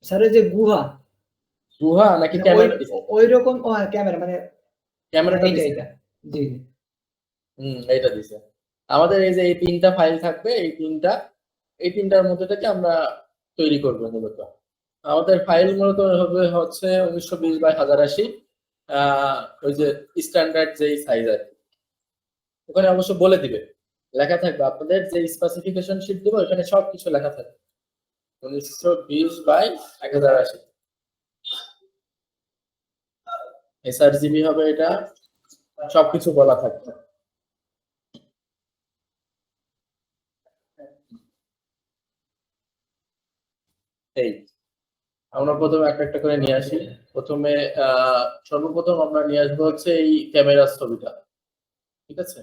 Sir ওই যে গুহা গুহা নাকি মানে ক্যামেরা দিছে? ওই রকম ক্যামেরা মানে ক্যামেরাটা দিছে। জি এইটা দিছে। আমাদের এই যে এই তিনটা ফাইল থাকবে, এই তিনটার মধ্যে থেকে আমরা তৈরি করব মূলত। আমাদের ফাইল মূলত হবে হচ্ছে 1920 x 1080, ওই যে স্ট্যান্ডার্ড যেই সাইজ আর কি। ওখানে অবশ্য বলে দিবে, লেখা থাকবে আপনাদের যে স্পেসিফিকেশন শিট দেবো এখানে সবকিছু লেখা থাকবে 1920 x 1080। SRGB হবে এটা, সবকিছু বলা থাকবে। এই আমরা প্রথমে একটা একটা করে নিয়ে আসি। প্রথমে সর্বপ্রথম আমরা নিয়ে আসবো হচ্ছে এই ক্যামেরার ছবিটা, ঠিক আছে?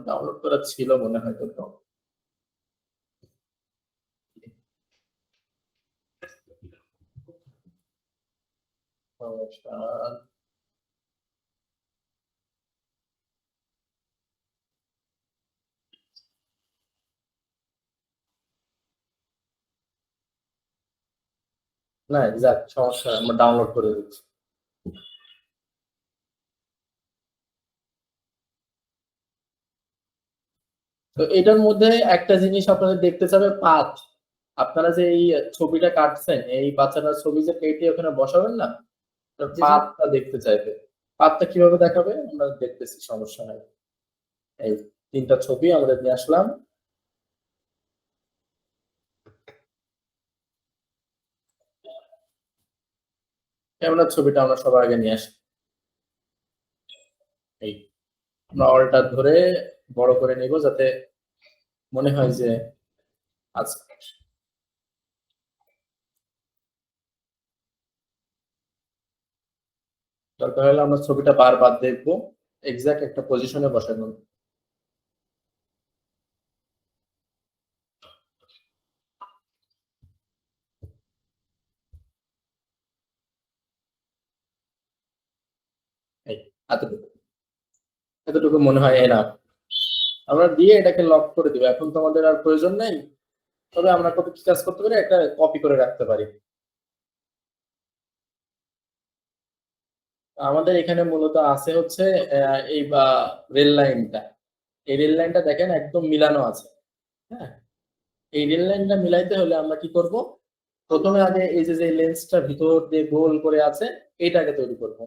ডাউনলোড করা ছিল মনে হয় তো। না যাক, সমস্যা, আমরা ডাউনলোড করে দিচ্ছি। তো এটার মধ্যে একটা জিনিস আপনাদের দেখতে চাবে, পাথ। আপনারা যে এই ছবিটা কাটছেন, এই বাচ্চাটার ছবি যে কেটে ওখানে বসাবেন না, পাথটা দেখতে চাইবে। পাথটা কিভাবে দেখাবে আমরা দেখতেছি, সমস্যা নাই। এই তিনটা ছবি আমরা নিয়ে আসলাম। ক্যামেরার ছবিটা আমরা সবার আগে নিয়ে আসি। এই আমরা অলটা ধরে বড় করে নিব যাতে মনে হয় যে আচ্ছা, দরকার হলে আমরা ছবিটা বারবার দেখবো, এক্সাক্ট একটা পজিশনে বসানো। এই এতটুকু এতটুকু মনে হয় এনাফ। আমরা দিয়ে এটাকে লক করে দিব। এখন তো আমাদের আর প্রয়োজন নেই, তবে আমরা কপি কাজ করতে পারি, একটা কপি করে রাখতে পারি। আমাদের এখানে মূলত আছে হচ্ছে এই রেল লাইনটা। এই রেল লাইনটা দেখেন একদম মিলানো আছে। হ্যাঁ, এই রেল লাইনটা মিলাইতে হলে আমরা কি করব, প্রথমে আগে এই যে লেন্সটা ভিতর দিয়ে গোল করে আছে এইটাকে তৈরি করব।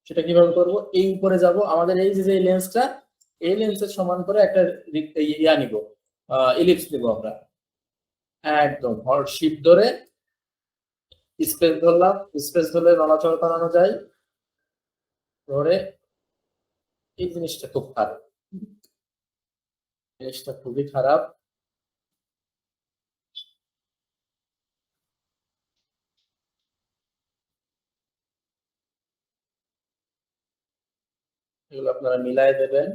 সেটা কিভাবে করব, এই উপরে যাব, আমাদের এই যে লেন্সটা, এই লেন্সের সমান করে একটা ইয়া নিব, ইলিপস নিব আমরা। একদম শিপ ধরে স্পেস ধরলাম, স্পেস ধরলে নড়াচড়া করানো যায়। ধরে এই জিনিসটা খুব খারাপ, জিনিসটা খুবই খারাপ। এগুলো আপনারা মিলাই দেবেন।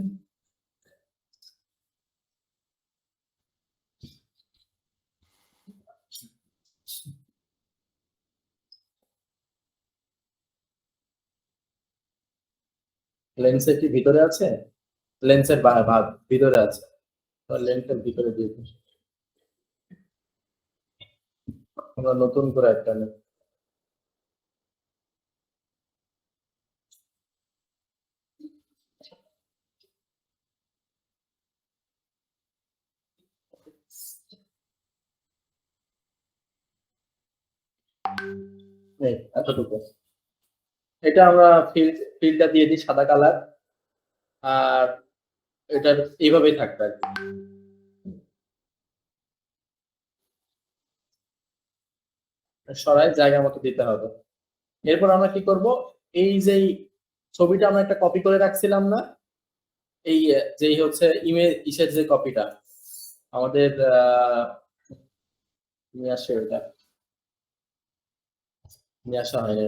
লেন্সের কি ভিতরে আছে? লেন্সের ভাগ ভিতরে আছে, লেন্সের ভিতরে দিয়ে দিই। আমরা নতুন করে একটা নেই। এতটুকু, এটা আমরা ফিল্ডটা দিয়ে দিই সাদা কালার। আর এটা এইভাবেই থাকবে আর কি। সরাই জায়গা মতো দিতে হবে। এরপর আমরা কি করব, এই যে ছবিটা আমরা একটা কপি করে রাখছিলাম না, এই যেই হচ্ছে ইমেজ ইসের যে কপিটা আমাদের নিয়ে আসে, ওইটা নিয়ে আসা হয়নি।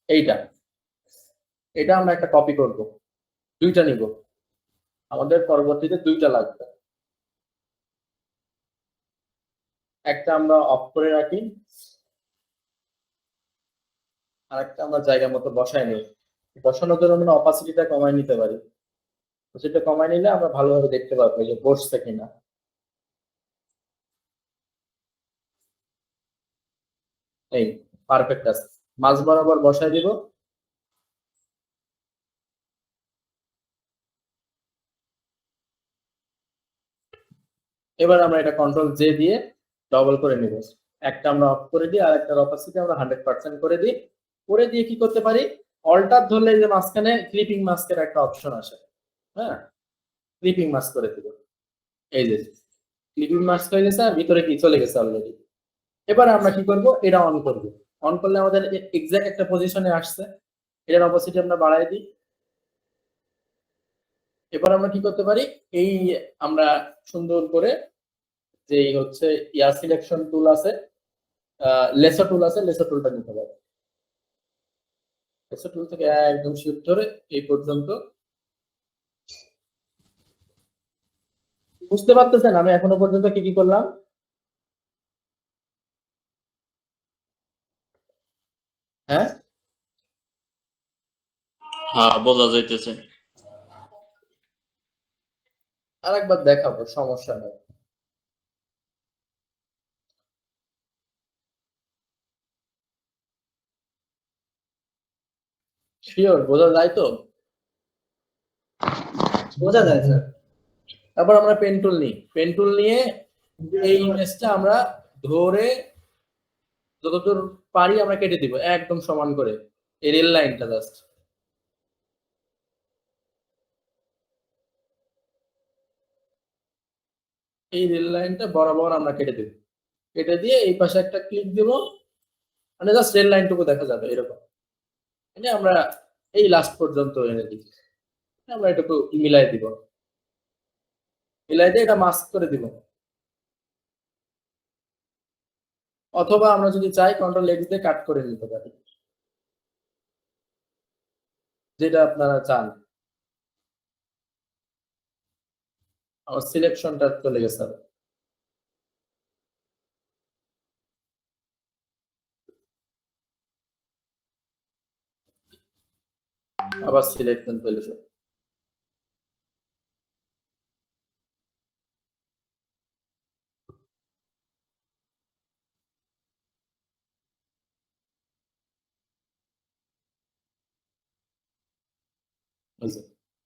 এইটা এটা আমরা একটা কপি করব, দুইটা নিব, আমাদের পরবর্তীতে দুইটা লাগবে। একটা আমরা অফ করে রাখি, আর একটা আমরা জায়গা মতো বসাই নিই। বসানোর জন্য আমরা অপাসিটিটা কমাই নিতে পারি। অপোজিটটা কমায় নিলে আমরা ভালোভাবে দেখতে পাবো যে বসছে কিনা। এই পারফেক্ট আছে, মাঝ বরাবর বসায় দিব। এবার আমরা এটা কন্ট্রোল জে দিয়ে ডবল করে নিব। একটা আমরা অফ করে দিই, আর একটা অপাসিটি আমরা 100% করে দিই। করে দিয়ে কি করতে পারি, অল্টার ধরলে যে মাঝখানে ক্লিপিং মাস্কের একটা অপশন আসে, হ্যাঁ, ক্লিপিং মাস্ক করে দিব। এই যে ক্লিপিং মাস্ক হয়ে গেছে, আর ভিতরে কি চলে গেছে অলরেডি। এবার আমরা কি করব, এটা অন করব। অন করলে আমাদের এক্সাক্ট একটা পজিশনে আসছে, এটার অপোজিট আমরা বাড়াই দিই। এবার আমরা কি করতে পারি, এই আমরা সুন্দর করে যে হচ্ছে ইয়া সিলেকশন টুল আছে, লেসার টুল আছে, লেসার টুলটা নিতে পারি। লেসার টুল থেকে একদম শিফট ধরে এই পর্যন্ত। বুঝতে পারতেছেন আমি এখনো পর্যন্ত কি কি করলাম? হ্যাঁ, হ্যাঁ, বোঝা যাইতেছে। আরেকবার দেখাবো, সমস্যা নেই। শিওর বোঝা যায় তো? বোঝা যায় স্যার। তারপর আমরা পেন টুল নিই, পেন টুল নিয়ে এই ইমেজটা আমরা ধরে যতদূর পারি আমরা কেটে দিব একদম সমান করে, এই রেল লাইনটা জাস্ট। এই রেল লাইনটা বরাবর আমরা কেটে দেব। কেটে দিয়ে এই পাশে একটা ক্লিক দিব, মানে জাস্ট রেল লাইনটুকু দেখা যাবে এরকম। এটা আমরা এই লাস্ট পর্যন্ত এনে দিই, আমরা এটুকু মিলাই দিব। মিলাই দিয়ে এটা মাস্ক করে দিব, অথবা আমরা যদি চাই কন্ট্রোল এক্স দিয়ে কাট করে নিতে পারি, যেটা আপনারা চান। আমার সিলেকশনটা চলে গেছে। আবার সিলেকশন চলে গেছে।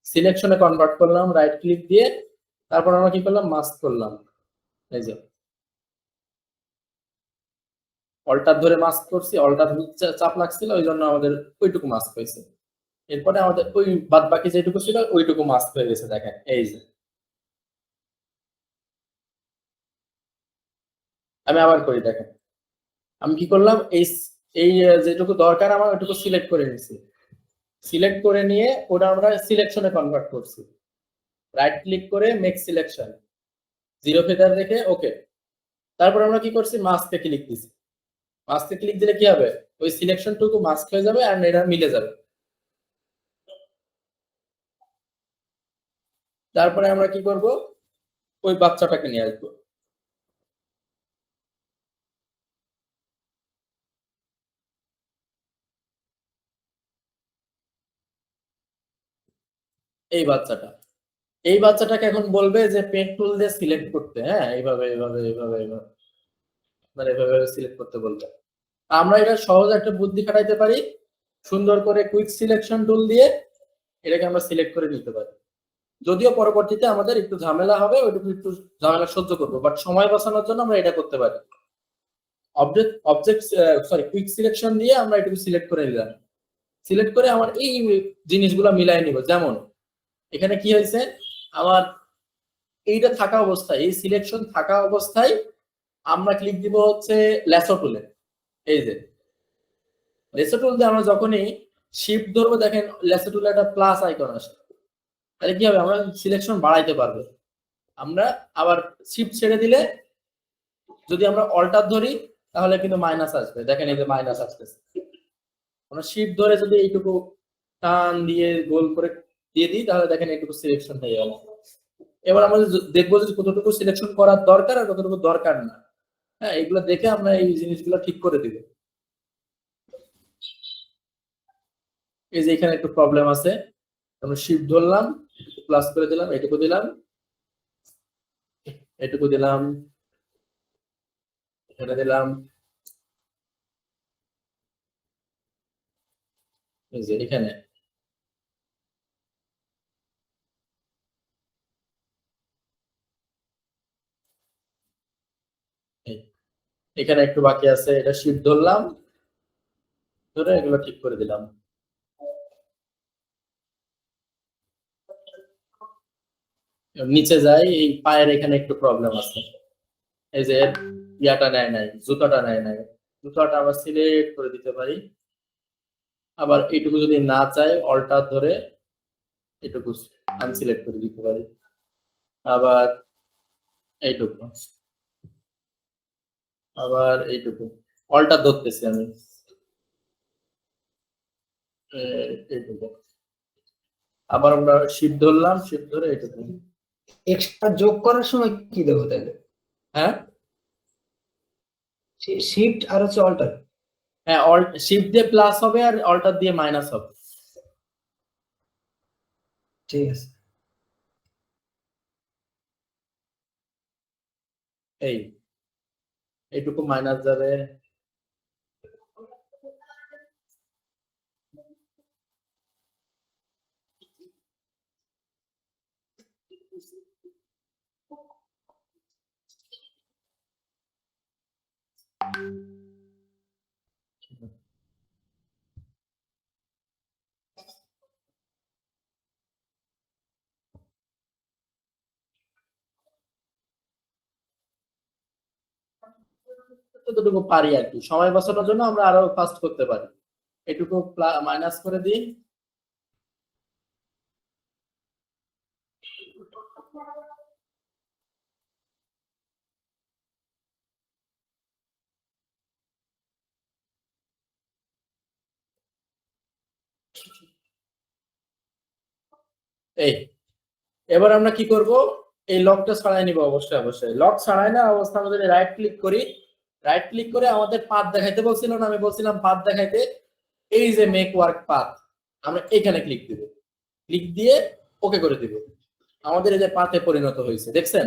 সিলেকশনে কনভার্ট করলাম রাইট ক্লিক দিয়ে, তারপর আমরা কি করলাম, মাস্ক করলাম। এই যে অল্টার ধরে মাস্ক করছি, অল্টার চাপ লাগছিল, ওই জন্য আমাদের ওইটুকু মাস্ক হয়েছে। এরপরে আমাদের ওই বাদ বাকি যেটুকু ছিল ওইটুকু মাস্ক হয়ে গেছে, দেখেন এই যে। আমি আবার করি, দেখেন আমি কি করলাম, এই এই যেটুকু দরকার আমার ওইটুকু সিলেক্ট করে নিছি। সিলেক্ট করে নিয়ে ওটা আমরা সিলেকশনে কনভার্ট করছি। রাইট ক্লিক করে মেক সিলেকশন, জিরো ফেদার রেখে ওকে। তারপর আমরা কি করছি, মাস্কে ক্লিক দিছি। মাস্কে ক্লিক দিলে কি হবে, ওই সিলেকশনটুকু মাস্ক হয়ে যাবে আর এটা মিলে যাবে। তারপরে আমরা কি করব, ওই বাচ্চাটাকে নিয়ে আসবো। এই বাচ্চাটা, এই বাচ্চাটাকে এখন বলবে যে পেন টুল দিয়ে সিলেক্ট করতে, হ্যাঁ এইভাবে এইভাবে এইভাবে এইভাবে, মানে এভাবে সিলেক্ট করতে বলবে। আমরা এটা সহজ একটা বুদ্ধি খাটাইতে পারি, সুন্দর করে কুইক সিলেকশন টুল দিয়ে এটাকে আমরা সিলেক্ট করে নিতে পারি। যদিও পরবর্তীতে আমাদের একটু ঝামেলা হবে, ওইটুকু একটু ঝামেলা সহ্য করবো, বাট সময় বাঁচানোর জন্য আমরা এটা করতে পারি। সরি কুইক সিলেকশন দিয়ে আমরা এটুকু সিলেক্ট করে নিলাম। সিলেক্ট করে আমার এই জিনিসগুলো মিলাই নিব। যেমন এখানে কি হয়েছে, আমার এইটা থাকা অবস্থায়, এই সিলেকশন থাকা অবস্থায় আমরা ক্লিক দিব হচ্ছে ল্যাসো টুলে। এই যে ল্যাসো টুল দিয়ে আমরা যখনই শিফট ধরবো, দেখেন ল্যাসো টুলে একটা প্লাস আইকন আসে। তাহলে কি হবে, আমরা সিলেকশন বাড়াইতে পারবো। আমরা আবার শিফট ছেড়ে দিলে যদি আমরা অল্টার ধরি তাহলে কিন্তু মাইনাস আসবে, দেখেন এই যে মাইনাস আসতেছে। আমরা শিফট ধরে যদি এইটুকু টান দিয়ে গোল করে দিয়ে দিই তাহলে দেখেন এইটুকু সিলেকশন হয়ে গেল। এবার আমরা দেখবো যে কতটুকু সিলেকশন করার দরকার আর কতটুকু দরকার না। হ্যাঁ, এগুলো দেখে আমরা এই জিনিসগুলো ঠিক করে দিব। এই যে এখানে একটু প্রবলেম আছে, আমরা শিফট ধরলাম, প্লাস করে দিলাম, এটুকু দিলাম, এটুকু দিলাম, এটা দিলাম, এই যে এখানে এখানে একটু বাকি আছে, এটা শিফট ধরলাম, ধরে এগুলো ঠিক করে দিলাম। নিচে যাই, এই পায়ের এখানে একটু প্রবলেম আছে, এই যে ইয়াটা নেয় নাই, জুতাটা নেয় নাই, জুতাটা আবার সিলেক্ট করে দিতে পারি। আবার এইটুকু যদি না চাই অল্টার ধরে এইটুকু আনসিলেক্ট করে দিতে পারি। আবার এইটুকু, আবার এইটুকু অল্টার ধরতেছি আমি, এইটুকু আবার আমরা শিফট ধরলাম, শিফট ধরে এইটুকু। এক্সট্রা যোগ করার সময় কি দেবো তাহলে? হ্যাঁ শিফট আর হচ্ছে অল্টার। হ্যাঁ, শিফট দিয়ে প্লাস হবে আর অল্টার দিয়ে মাইনাস হবে। ঠিক আছে। এইটুকু মাইনাস যাবে, যতটুকু পারি আর কি, সময় বাঁচানোর জন্য আমরা আরো ফাস্ট করতে পারি। এটুকু মাইনাস করে দিই, এই এবার আমরা কি করব, এই লকটা ছাড়াই নিব। অবশ্যই অবশ্যই লক ছাড়াই না অবস্থা আমাদের রাইট ক্লিক করি, রাইট ক্লিক করে আমাদের পাথ দেখাইতে বলছিল না, আমি বলছিলাম পাথ দেখাইতে, এই যে মেক ওয়ার্ক পাথ, আমরা এখানে ক্লিক দিব, ক্লিক দিয়ে ওকে করে দিব, আমাদের এই যে পাথে পরিণত হয়েছে, দেখছেন?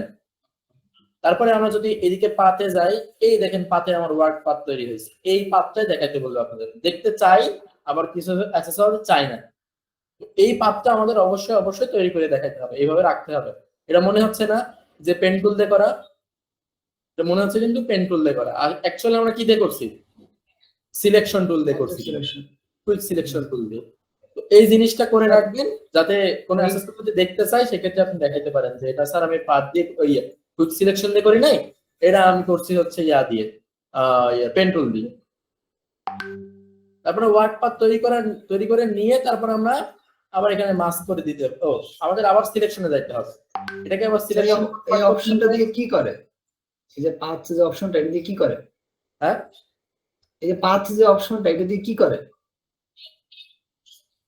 তারপরে আমরা যদি এদিকে পাথে যাই, এই দেখেন পাথে আমার ওয়ার্ক পাথ তৈরি হয়েছে, এই পাথটাই দেখাইতে বলবো আপনাদের, দেখতে চাই আবার কিছু অ্যাক্সেসরি চাই না, এই পাথটা আমাদের অবশ্যই অবশ্যই তৈরি করে দেখাতে হবে, এইভাবে রাখতে হবে। এটা মনে হচ্ছে না যে পেন টুল দিয়ে করা, এটা মনে হচ্ছে কিন্তু পেন টুল দিয়ে করা, আর অ্যাকচুয়ালি আমরা কি দিয়ে করছি, সিলেকশন টুল দিয়ে করছি, কুইক সিলেকশন টুল দিয়ে। তো এই জিনিসটা করে রাখবেন, যাতে কোনো অ্যাসেসরি যদি দেখতে চাই সেক্ষেত্রে আপনি দেখাইতে পারেন যে এটা স্যার আমি পাথ দিয়ে কুইক সিলেকশন দিয়ে করি নাই, এটা আমি করছি হচ্ছে ইয়া দিয়ে, পেন টুল দিয়ে। তারপরে ওয়ার্ক পাথ তৈরি করে নিয়ে তারপর আমরা আবার এখানে মাস্ক করে দিতে হবে। ও আমাদের আবার সিলেকশনে যাইতে হবে, এটাকে আবার সিলেকশন, এই অপশনটা দিয়ে কি করে? এই যে পাথ যে অপশনটা, এটা দিয়ে কি করে? হ্যাঁ এই যে পাথ যে অপশনটা, এটা দিয়ে কি করে?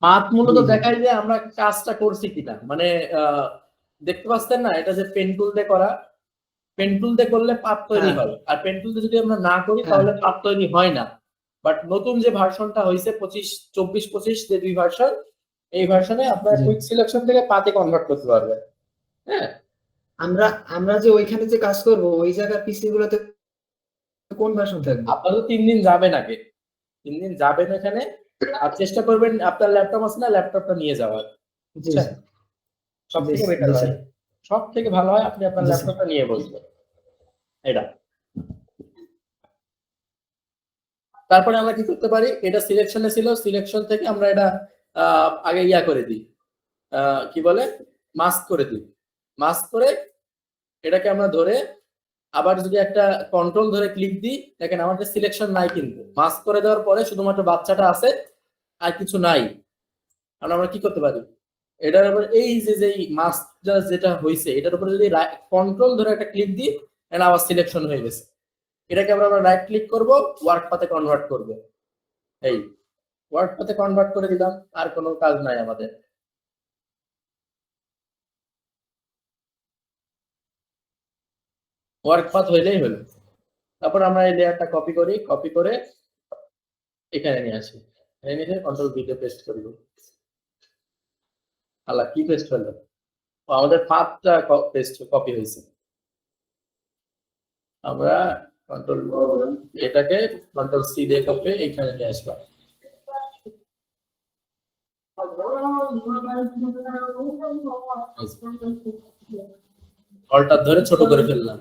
পাথ মূলত দেখায় যে আমরা কাজটা করছি কিনা, মানে দেখতে পাচ্ছেন না, এটা যে পেন টুল দিয়ে করা, পেন টুল দিয়ে করলে পাথ তৈরি হয়, আর পেন টুল দিয়ে যদি আমরা না করি তাহলে পাথ তৈরি হয় না। বাট নতুন যে ভার্সনটা হয়েছে 24-25 যে দুই ভার্সন, এই ভার্সনে আপনারা কুইক সিলেকশন থেকে পাথে কনভার্ট করতে পারবেন। হ্যাঁ, আমরা যে ওইখানে যে কাজ করব, ওই জায়গার পিসি গুলোতে কোন ভার্সন থাকবে? আপনারা 3 দিন যাবেন, আগে 3 দিন যাবেন এখানে, আর চেষ্টা করবেন আপনার ল্যাপটপ আছে না, ল্যাপটপটা নিয়ে যাওয়ার। সব থেকে বেটার হয়, সব থেকে ভালো হয় আপনি আপনার ল্যাপটপটা নিয়ে বসবেন। এটা তারপরে আমরা কি করতে পারি, এটা সিলেকশনে ছিল, সিলেকশন থেকে আমরা এটা আগে ইয়া করে দিই, কি বলে, মাস্ক করে দিই, মাস্ক করে এটাকে আমরা ধরে আবার যদি একটা কন্ট্রোল ধরে ক্লিক দিই, দেখেন আমাদের সিলেকশন নাই, কিন্তু মাস্ক করে দেওয়ার পরে শুধুমাত্র বাচ্চাটা আছে আর কিছু নাই। আর আমরা কি করতে পারি, এটার উপর এই যে মাস্কটা যেটা হয়েছে এটার উপরে যদি কন্ট্রোল ধরে একটা ক্লিক দিই, এটা আবার সিলেকশন হয়ে গেছে, এটাকে আমরা রাইট ক্লিক করব, ওয়ার্ক পাথে কনভার্ট করব, এই ওয়ার্ক পাথে কনভার্ট করে দিলাম, আর কোনো কাজ নাই আমাদের। ওয়ার্ক পাথ হইলেই হলো। তারপর আমরা এই লেয়ারটা কপি করি, কপি করে এখানে নিয়ে আসি, এনে নিয়ে কন্ট্রোল ভি তে পেস্ট করব। আল্লাহ কি পেস্ট হলো, আমাদের 5টা পেস্ট কপি হয়েছে। আমরা কন্ট্রোল এটাকে কন্ট্রোল সি দিয়ে কপি এখানে নিয়ে আসলাম। অল্টার ধরে ছোট করে ফেললাম।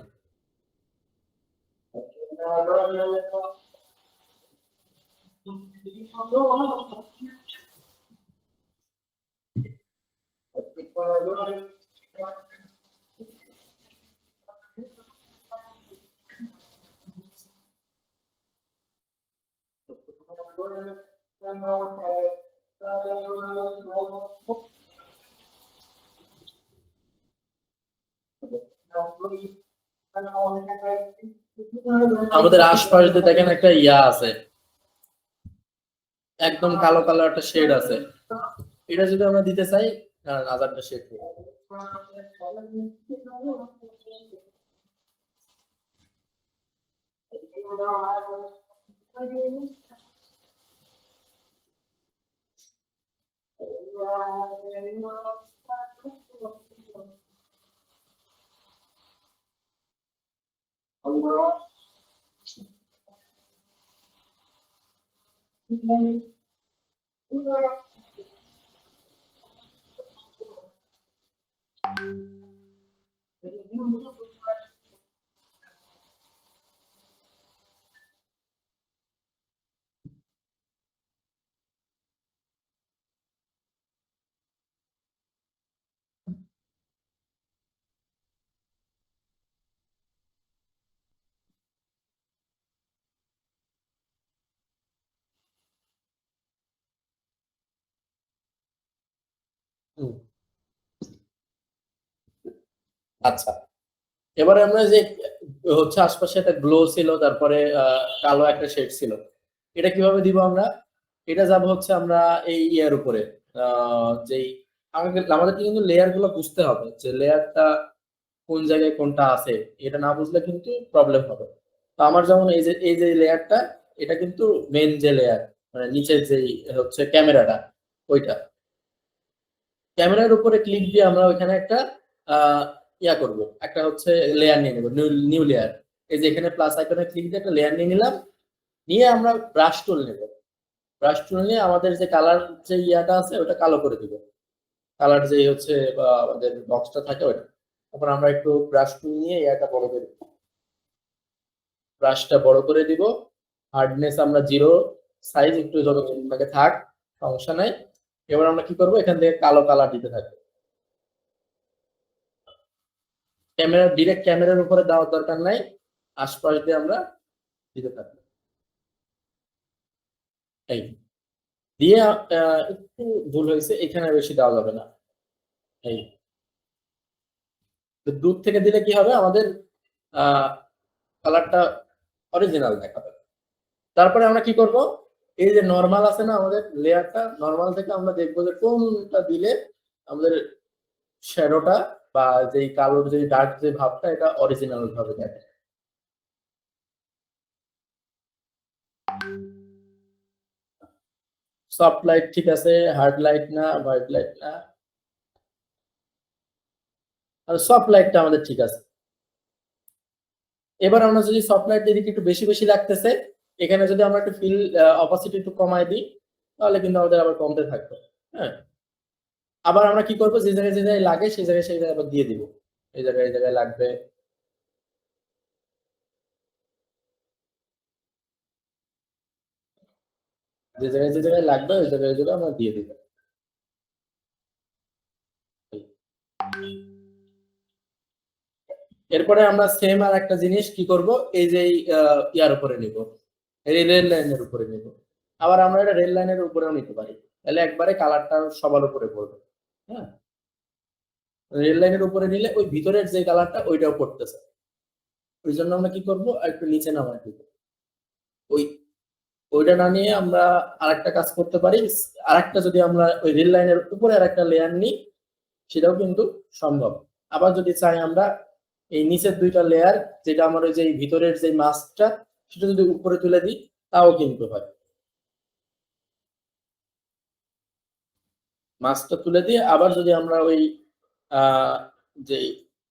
আমাদের আশপাশ দিয়ে দেখেন একটা ইয়া আছে, একদম কালো কালো একটা শেড আছে। এটা যদি আমরা দিতে চাই, আজারটা শেড আচ্ছা, এবারে আমরা যে হচ্ছে আশপাশে একটা গ্লো ছিল, তারপরে কালো একটা শেড ছিল, এটা কিভাবে দিব আমরা? এটা যাব হচ্ছে আমরা এই ইয়ার উপরে, যেই আমাদেরকে কিন্তু লেয়ার গুলো বুঝতে হবে যে লেয়ারটা কোন জায়গায় কোনটা আছে। এটা না বুঝলে কিন্তু প্রবলেম হবে। তো আমার যেমন এই যে লেয়ারটা, এটা কিন্তু মেন যে লেয়ার, মানে নিচের যে হচ্ছে ক্যামেরাটা, ওইটা ক্যামেরার উপরে ক্লিক দিয়ে আমরা ওইখানে একটা ইয়া করব, একটা হচ্ছে লেয়ার নিয়ে নেব, নিউ লেয়ার। এই যে এখানে প্লাস আইকনে ক্লিক দিয়ে একটা লেয়ার নিয়ে নিলাম, নিয়ে আমরা ব্রাশ টুল নেব। ব্রাশ টুল নিয়ে আমাদের যে কালার যে ইয়াটা আছে ওটা কালো করে দিব, কালার যে হচ্ছে আমাদের বক্সটা থাকে ওটা। তারপর আমরা একটু ব্রাশ টুল নিয়ে ইয়াটা বড় করে দিব, ব্রাশটা বড় করে দিব। হার্ডনেস আমরা 0, সাইজ একটু যত থাকে থাক, সমস্যা নাই। এবার আমরা কি করব, এখান থেকে কালো কালার দিতে থাকবো। ক্যামেরা ডিরেক্ট ক্যামেরার উপরে দেওয়ার দরকার নাই, আশপাশ দিয়ে আমরা দিতে থাকবো। এই দিয়ে একটু ভুল হয়েছে, এখানে বেশি দেওয়া যাবে না। এই দূর থেকে দিলে কি হবে, আমাদের কালারটা অরিজিনাল দেখাবে। তারপরে আমরা কি করব, এই যে নরমাল আছে না আমাদের লেয়ারটা, নরমাল থেকে আমরা দেখবো যে কোনটা দিলে আমাদের শ্যাডোটা বা যে কালোর যে ডার্ক যে ভাবটা, এটা অরিজিনাল ভাবে দেখে। সফট লাইট ঠিক আছে, হার্ড লাইট না, হোয়াইট লাইট না, আর সফট লাইটটা আমাদের ঠিক আছে। এবার আমরা যদি সফট লাইট দিকে একটু বেশি বেশি লাগতেছে, এখানে যদি আমরা একটু ফিল অপাসিটি একটু কমাই দিই, তাহলে কিন্তু আমাদের আবার কমতে থাকবে। হ্যাঁ, আবার আমরা কি করবো, যে জায়গায় লাগে সেই জায়গায় আবার দিয়ে দিব। এই জায়গায় লাগবে, যে জায়গায় লাগবে ওই জায়গায় আমরা দিয়ে দিব। এরপরে আমরা সেম আর একটা জিনিস কি করব, এই যে ইয়ার উপরে নিব, এই রেল লাইনের উপরে নিব। আবার আমরা এটা রেল লাইনের উপরেও নিতে পারি, তাহলে একবারে কালারটা সবার উপরে পড়বে। হ্যাঁ, রেল লাইনের উপরে নিলে ওই ভিতরের যে কালারটা ওইটাও পড়তেছে। ওই জন্য আমরা কি করব, একটু নিচে নামাই দিব। ওইটা না নিয়ে আমরা আরেকটা কাজ করতে পারি, আরেকটা যদি আমরা ওই রেল লাইনের উপরে আরেকটা লেয়ার নিই, সেটাও কিন্তু সম্ভব। আবার যদি চাই আমরা এই নিচের দুইটা লেয়ার, যেটা আমার ওই যে ভিতরের যে মাস্কটা, সেটা যদি উপরে তুলে দিই, তাও কিন্তু হয়। মাস্কটা তুলে দিয়ে আবার যদি আমরা ওই যে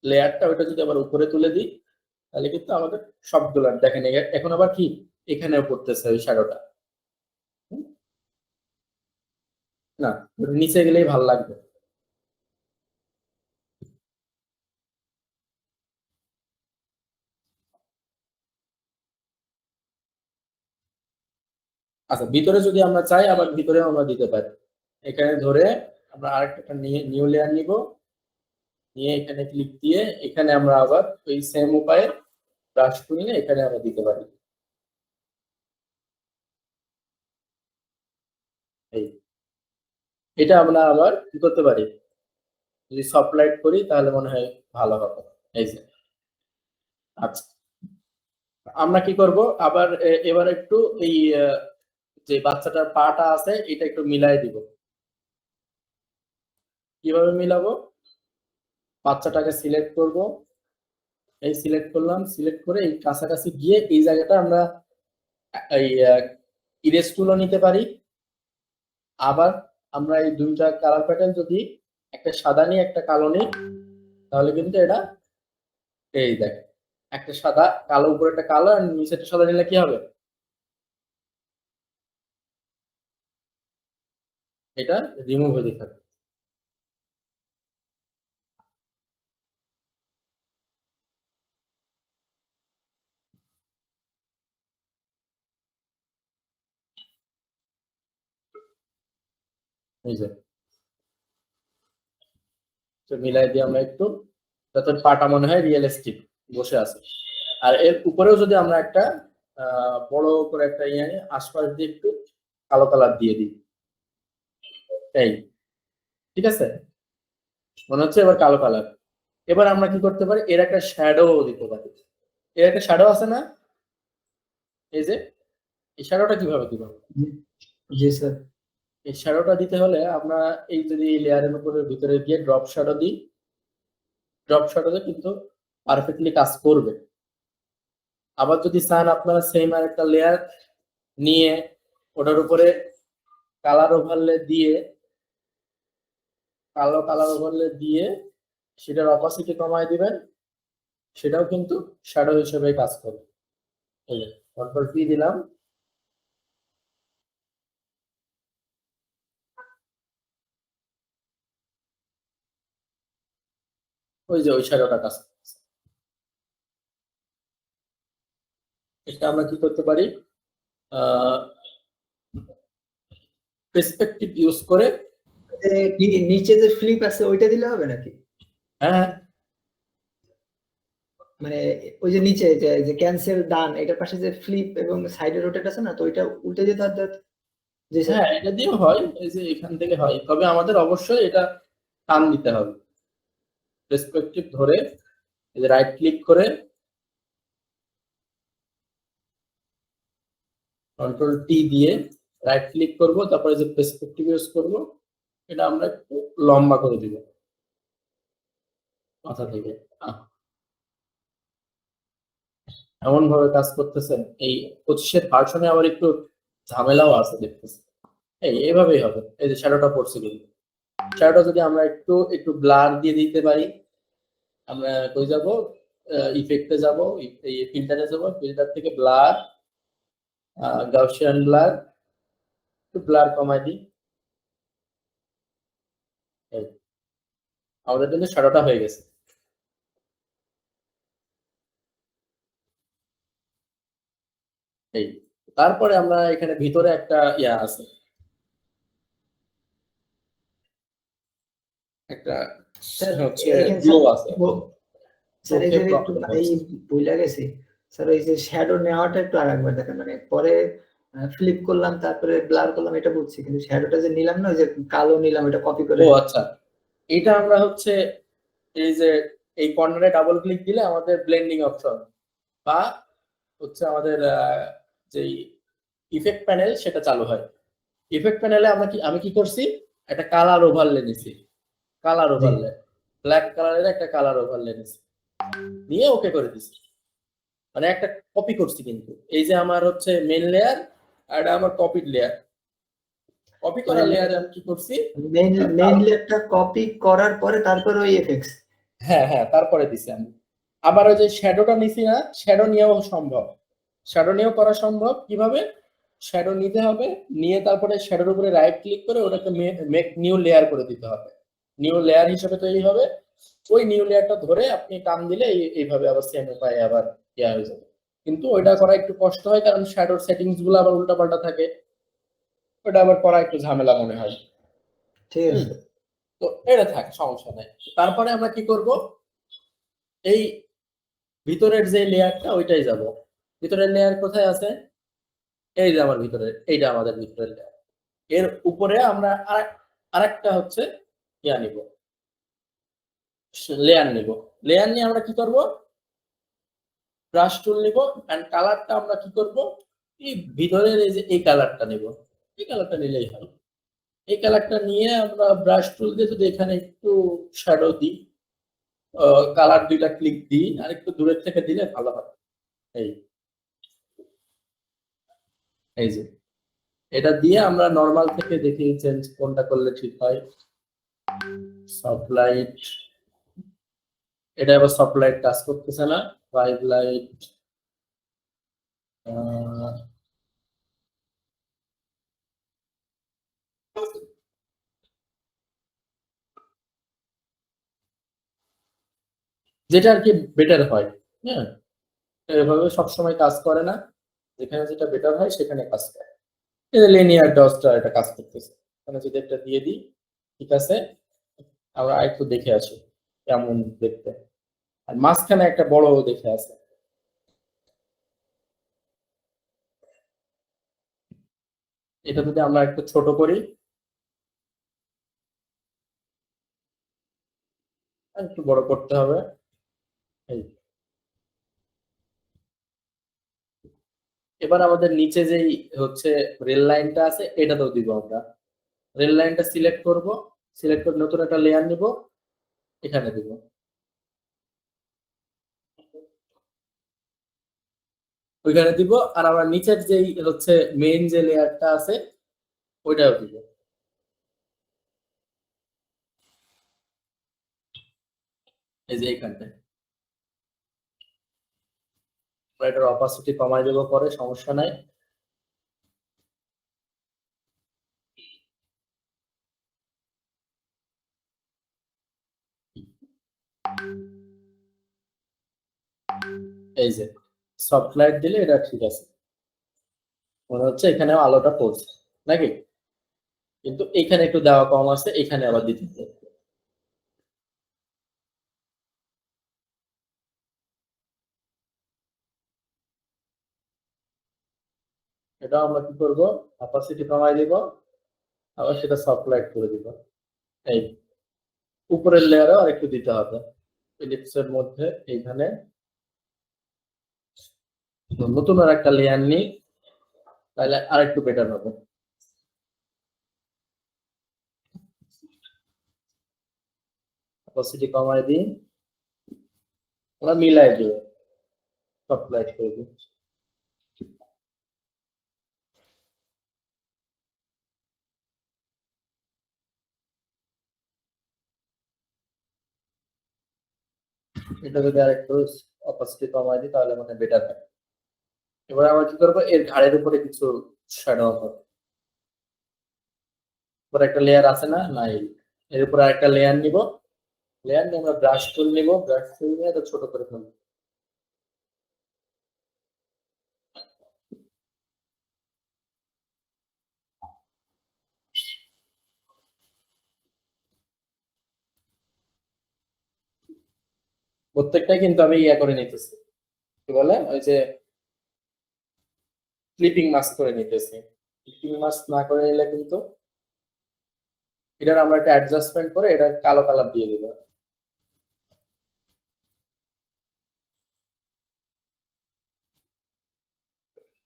লেয়ারটা ওটা যদি আবার উপরে তুলে দিই তাহলে কিন্তু আমাদের সবগুলো দেখেন এখন আবার কি এখানেও পড়তেছে ওই শ্যাডোটা। না, নিচে গেলেই ভালো লাগবে। আচ্ছা, ভিতরে যদি আমরা চাই আবার ভিতরেও আমরা দিতে পারি। এখানে ধরে আমরা আরেকটা নিউ লেয়ার নিব, নিয়ে এখানে ক্লিক দিয়ে এখানে আমরা আবার ওই সেম উপায়ে ব্রাশ নিয়ে এখানে আমরা দিতে পারি। এই এটা আমরা আবার কি করতে পারি, যদি সফট লাইট করি তাহলে মনে হয় ভালো হবে। এই যে আচ্ছা, আমরা কি করব আবার এবার একটু এই যে বাচ্চাটার পাটা আছে এটা একটু মিলাই দিব। কিভাবে মিলাবো, বাচ্চাটাকে সিলেক্ট করব, এই সিলেক্ট করলাম, সিলেক্ট করে এই কাছাকাছি গিয়ে এই জায়গাটা আমরা এই ইরেজ টুলও নিতে পারি। আবার আমরা এই দুইটা কালার প্যাটার্ন যদি একটা সাদা নিয়ে একটা কালো নিই তাহলে কিন্তু এটা এই দেখ একটা সাদা কালো উপরে একটা কালো আর নিচে একটা সাদা নিলে কি হবে, এটা রিমুভ হয়ে যাবে। এই যে তো মিলাই দিয়ে আমরা একটু যাতে পাটা মনে হয় রিয়েলিস্টিক বসে আছে। আর এর উপরেও যদি আমরা একটা বড় করে একটা ইয়ে আশপাশ দিয়ে একটু কালো কালার দিয়ে দিই, এই ঠিক আছে, মনে হচ্ছে এবার কালো কালার। এবার আমরা কি করতে পারি, এর একটা শ্যাডো দিতে পারি। এর একটা শ্যাডো আছে না, এই যে এই শ্যাডোটা কিভাবে দিব, জি স্যার। এই শ্যাডোটা দিতে হলে আমরা এই যদি লেয়ারের উপরে ভিতরে গিয়ে ড্রপ শ্যাডো দিই, ড্রপ শ্যাডোতে কিন্তু পারফেক্টলি কাজ করবে। আবার যদি চান আপনারা সেম আর একটা লেয়ার নিয়ে ওটার উপরে কালার ওভারলে দিয়ে কালো কালার ওভারলে দিয়ে সেটার অপাসিটি কমায় দিবেন, সেটাও কিন্তু শ্যাডো হিসেবে কাজ করবে। এই যে কন্ট্রোল পি দিলাম, ওই যে ওই শ্যাডোটা কাজ করছে। এটা আমরা কি করতে পারি, পার্সপেক্টিভ ইউজ করে, নিচে যে ফ্লিপ আছে ওইটা দিলে হবে নাকি? হ্যাঁ মানে ওই যে নিচে যে ক্যান্সেল ডান এটার পাশে যে ফ্লিপ এবং সাইডে রোটেট আছে না, তো ওইটা উল্টে যেতে হবে। জি স্যার। হ্যাঁ এটা দিয়েও হয়, এই যে এখান থেকে হয়, তবে আমাদের অবশ্যই এটা টান দিতে হবে। পার্সপেক্টিভ ধরে এই যে রাইট ক্লিক করে কন্ট্রোল টি দিয়ে রাইট ক্লিক করব, তারপরে যে পার্সপেক্টিভ ইউজ করব, এটা আমরা একটু লম্বা করে দিব মাথা থেকে। এমন ভাবে কাজ করতেছেন, এই 25-এর ভার্সনে আবার একটু ঝামেলাও আছে দেখতেছি। এইভাবেই হবে। এই যে শ্যাডোটা পড়ছে, কিন্তু শ্যাডোটা যদি আমরা একটু একটু ব্লার দিয়ে দিতে পারি, আমরা কই যাব, ইফেক্টে যাব, এই ফিল্টারে যাব, ফিল্টার থেকে ব্লার, গাউসিয়ান ব্লার, একটু ব্লার কমাই দিই, আমাদের কিন্তু শ্যাডোটা হয়ে গেছে। এই তারপরে আমরা এখানে ভিতরে একটা ইয়া আছে, একটা হচ্ছে গ্লো আছে। স্যার এই যে একটু এই ভুলে গেছি স্যার, এই যে শ্যাডো নেওয়াটা একটু আরেকবার দেখেন, মানে পরে ফ্লিপ করলাম তারপরে ব্লার করলাম এটা বুঝছি, কিন্তু শ্যাডোটা যে নিলাম না, ওই যে কালো নিলাম এটা কপি করে। ও আচ্ছা, এটা আমরা হচ্ছে এই যে এই কর্নারে ডাবল ক্লিক দিলে আমাদের ব্লেন্ডিং অপশন বা হচ্ছে আমাদের যে ইফেক্ট প্যানেল সেটা চালু হয়। ইফেক্ট প্যানেলে আমি কি করছি, একটা কালার ওভারলে নিছি, কালার ওভারলে ব্ল্যাক কালারের একটা কালার ওভারলে নিছি, নিয়ে ওকে করে দিছি। মানে একটা কপি করছি, কিন্তু এই যে আমার হচ্ছে মেইন লেয়ার আর এটা আমার কপিড লেয়ার, কপি করা লেয়ারে আমি কি করছি, মেইন লেয়ারটা কপি করার পরে তারপর ওই এফেক্টস। হ্যাঁ হ্যাঁ তারপরে দিছি আমি। আবার ওই যে শ্যাডোটা নিছি না, শ্যাডো নিয়েও সম্ভব, শ্যাডো নিয়েও করা সম্ভব। কিভাবে? শ্যাডো নিতে হবে, নিয়ে তারপরে শ্যাডোর উপরে রাইট ক্লিক করে ওটাকে মেক নিউ লেয়ার করে দিতে হবে, নিউ লেয়ার হিসেবে তৈরি হবে। ওই নিউ লেয়ারটা ধরে আপনি টান দিলে এইভাবে আবার সেম উপায়ে আবার ইয়া হয়ে যাবে। কিন্তু ওইটা করা একটু কষ্ট হয়, কারণ শ্যাডোর সেটিংস গুলো আবার উল্টাপাল্টা থাকে, ওটা আবার করা একটু ঝামেলা মনে হয়। ঠিক আছে। তো এটা থাক, সমস্যা নাই। তারপরে আমরা কি করব, এই ভিতরের যে লেয়ারটা ওইটাই যাব। ভিতরের লেয়ার কোথায় আছে? এই যে আমার ভিতরে, এইটা আমাদের ভিতরের লেয়ার। এর উপরে আমরা আরেকটা হচ্ছে ইয়া নিব, লেয়ার নিব। লেয়ার নিয়ে আমরা কি করব, ব্রাশ টুল নিব, এন্ড কালারটা আমরা কি করব, এই ভিতরের এই যে এই কালারটা নিব, এই কালারটা নিলেই হয়। এই কালারটা নিয়ে আমরা ব্রাশ টুল দিয়ে যদি এখানে একটু শ্যাডো দিই, কালার দুইটা ক্লিক দিই, আর একটু দূরের থেকে দিলে ভালো হয়। এই এই যে এটা দিয়ে আমরা নরমাল থেকে দেখি চেঞ্জ কোনটা করলে ঠিক হয়। সফট লাইট, এটা আবার সফট লাইট কাজ করতেছে না। ব্রাইট লাইট, যেটা আর কি বেটার হয়। হ্যাঁ, এভাবে সবসময় কাজ করে না, যেখানে যেটা বেটার হয় সেখানে কাজ করে। লিনিয়ার ডটসটা এটা কাজ করতেছে, মানে যদি একটা দিয়ে দিই, ঠিক আছে। আমরা আরেকটু দেখে আসি কেমন দেখতে। আর মাঝখানে একটা বড় দেখে আছে, এটা যদি আমরা একটু ছোট করি, আর একটু বড় করতে হবে। এই এবার আমাদের নিচে যেই হচ্ছে রেল লাইনটা আছে এটাতেও দিব আমরা। রেল লাইনটা সিলেক্ট করব, সিলেক্ট করে নতুন একটা লেয়ার নিব, এখানে দিব। ওইখানে দিব, আর আমরা নিচের যেই হচ্ছে মেইন যে লেয়ারটা আছে ওইটাও দিব। এই যে এইখানটায় এটার অপাসিটি কমাই দেবো, পরে সমস্যা নাই। এই যে সফট লাইট দিলে এটা ঠিক আছে, মনে হচ্ছে এখানে আলোটা পড়ছে নাকি, কিন্তু এখানে একটু দেওয়া কম আছে, এখানে আবার দিতে হবে। এটা আমরা কি করব, অপাসিটি কমাই দিব, আবার সেটা সফট লাইট করে দিব। এই উপরের লেয়ারও আর একটু দিতে হবে ইলিপসের মধ্যে। এইখানে নতুন আর একটা লেয়ার নিই, তাহলে আর একটু বেটার হবে। অপাসিটি কমাই দিই, আমরা মিলাই দিব, সফট লাইট করে দিই। এটা যদি আর একটু অপাসিটি কমাই দিই তাহলে মানে বেটার হয়। এবার আমরা কি করবো, এর ঘাড়ের উপরে কিছু শ্যাডো হবে। উপরে একটা লেয়ার আছে না, নাই, এর উপরে একটা লেয়ার নিব, লেয়ার নিয়ে আমরা ব্রাশ টুল নিব, ব্রাশ টুল নিয়ে এটা ছোট করে ফেলবো। প্রত্যেকটাই কিন্তু আমি ইয়া করে নিতেছি, কি বলে ওই যে ক্লিপিং মাস্ক করে নিতেছি। ক্লিপিং মাস্ক না করে নিলে কিন্তু এটার আমরা একটা অ্যাডজাস্টমেন্ট করে এটা কালো কালার দিয়ে দিব।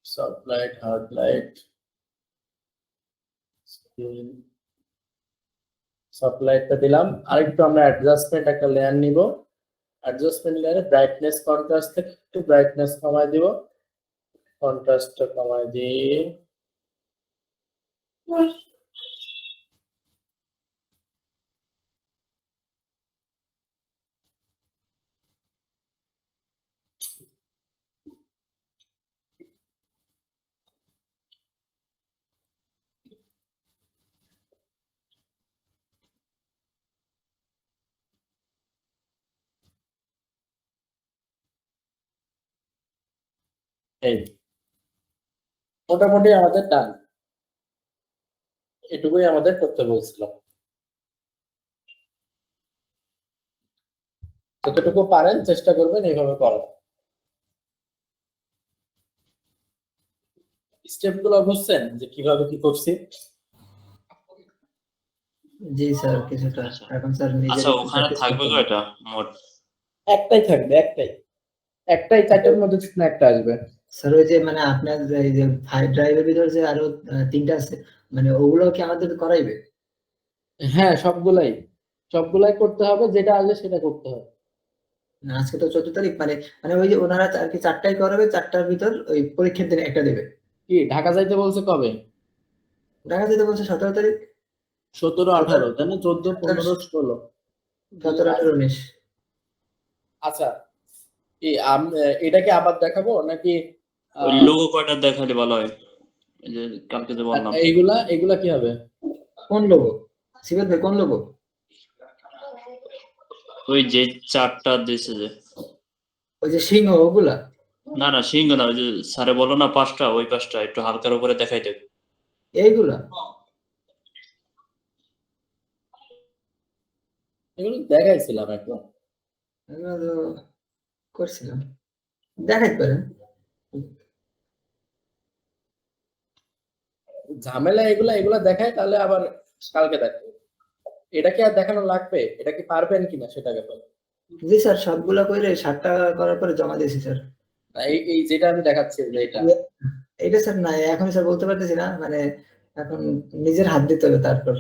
Soft light, hard light, soft লাইটটা দিলাম। আরেকটু আমরা অ্যাডজাস্টমেন্ট একটা লেয়ার নিব, অ্যাডজাস্টমেন্ট লেয়ারে ব্রাইটনেস কন্ট্রাস্ট থেকে একটু ব্রাইটনেস কমাই দিব, কন্ট্রাস্টটা কমাই দিই, এই মোটামুটি আমাদের ডান, এটুকুই আমাদের করতে বলছিল। যতটুকু পারেন চেষ্টা করবেন এইভাবে করার। স্টেপ গুলো বুঝছেন যে কিভাবে কি করছি? জি স্যার কিছুটা। আচ্ছা। এখন স্যার নিজের আচ্ছা, একটু ওখানে প্র্যাকটিস থাকবে করতে হবে। কয়টা মোট? একটাই থাকবে, একটাই 4টার মধ্যে যে কোনো একটা আসবে। স্যার ওই যে মানে আপনার এই যে ড্রাইভের ভিতরে যে আরো 3টা আছে, মানে ওগুলো কি আমাদের করাইবে? হ্যাঁ, সবগুলাই করতে হবে, যেটা আসবে সেটা করতে হবে। না, আজকে তো 14 তারিখ, মানে মানে ওই যে ওনারা আর কি 4টাই করাবে, 4টার ভিতর ওই পরীক্ষার দিন একটা দেবে। কি ঢাকা যাইতে বলছে কবে? দেখা যেতে বলছে 17 তারিখ, 17, 18, 17, তাই না? 14, 15, 16। 17, 18, 19। আচ্ছা, এটাকে আবার দেখাবো নাকি? ওই লোগো কয়টা দেখালে ভালো হয়? এই যে কালকে যে বললাম, এইগুলা কি হবে? কোন লোগো? সিবাত ভাই কোন লোগো? ওই যে 4টা দিছে যে। ওই যে সিংহ ওগুলা? না না, সিংহ না, ওই যে স্যারে বলো না 5টা, ওই 5টা একটু হালকার উপরে দেখাই দেবে। এইগুলা? এগুলো দেখাইছিলাম একবার। এগুলো তো করছিলাম, দেখাইতে পারেন। ঝামেলা এগুলা দেখায়, তাহলে আবার কালকে দেখো। এটা কি আর দেখানো লাগবে? এটা কি পারবেন কিনা সেটা ব্যাপার। জি স্যার, সবগুলা কইরে 7টা করার পরে জমা দিয়েছি স্যার। এই যেটা আমি দেখাচ্ছি যে এটা। এটা স্যার না, এখন স্যার বলতে পারতেছি না, মানে এখন নিজের হাত দিতে হবে তারপর।